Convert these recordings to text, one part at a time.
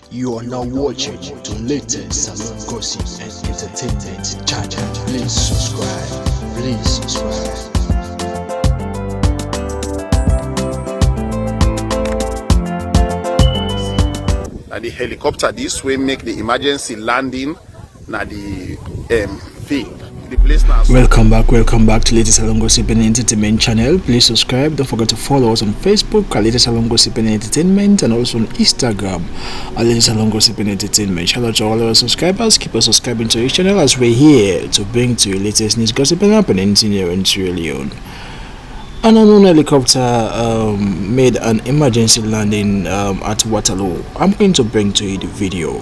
You are now watching the latest salon gossip and entertainment channel. Please subscribe. Please subscribe. Now the helicopter this way make the emergency landing. Now the field. The place now. Welcome back to latest salon gossip and entertainment channel. Please subscribe. Don't forget to follow us on Facebook at latest salon gossip and entertainment, and also on Instagram at latest salon gossip and entertainment. Shout out to all our subscribers. Keep on subscribing to each channel as we're here to bring to you latest news, gossip, and happenings in your own Sierra Leone. An unknown helicopter made an emergency landing at Waterloo. I'm going to bring to you the video,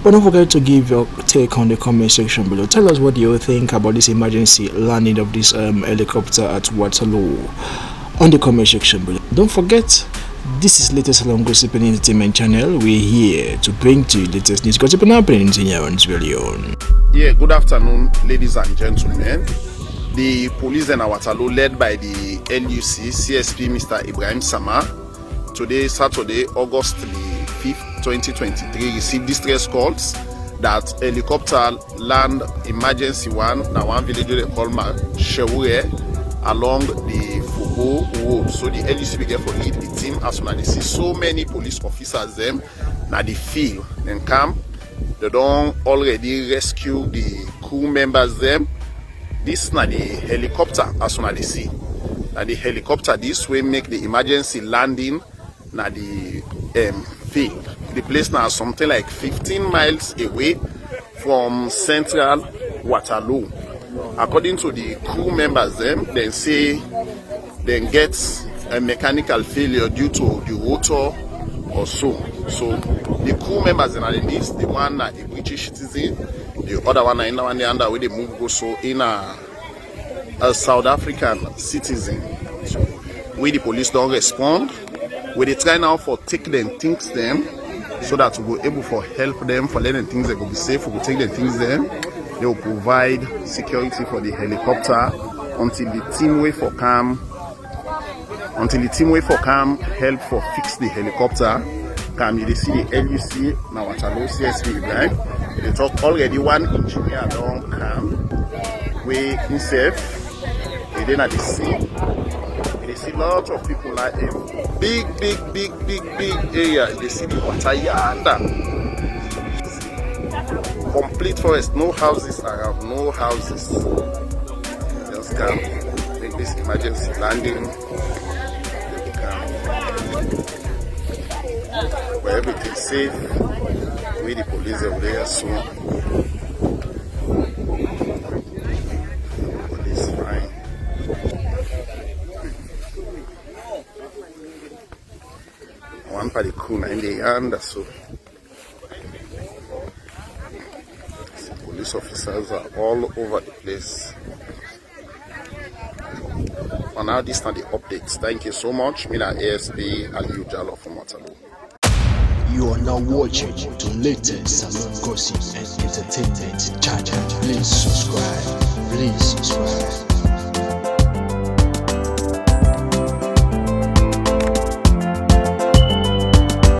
but don't forget to give your take on the comment section below. Tell us what you think about this emergency landing of this helicopter at Waterloo on the comment section below. Don't forget, this is latest salon gossip and entertainment channel. We're here to bring to you latest news, gossip, and happenings in your own Sierra Leone. Yeah, good afternoon, ladies and gentlemen. The police in Waterloo, led by the LUC CSP Mr. Ibrahim Sama, today, Saturday, August the 5th, 2023, received distress calls that helicopter land emergency one village they call Shewure along the Fugo road. So the LUC began for lead the team as soon as they see so many police officers them now the field and camp. They don't already rescue the crew members them. This is not the helicopter as soon as they see. Now the helicopter this way make the emergency landing na the field. The place now is something like 15 miles away from central Waterloo. According to the crew members they say they get a mechanical failure due to the rotor or so. So the crew members in the list, the one a British citizen, the other one in the under where they move go so in a South African citizen. So where the police don't respond, where they try now for take them things them so that we will able for help them for letting things that will be safe. We will take the things them. They will provide security for the helicopter until the team wait for calm. Until the team wait for calm, help for fix the helicopter. Come you see the LUC now Waterloo CSP Ibrahim. They talk already one engineer don't come. We himself, we then at the scene. They see lots of people like him. Big area. They see the water yonder. Complete forest, no houses around, no houses. Just come make this emergency landing. Where everything's safe, with the police over there soon. Police fine. One for the crew in the hand, so the police officers are all over the place. And now this are the updates. Thank you so much. Mina ASP Aliu Jalo from Waterloo. You are now watching the latest salon gossip and entertainment channel. Please subscribe. Please subscribe.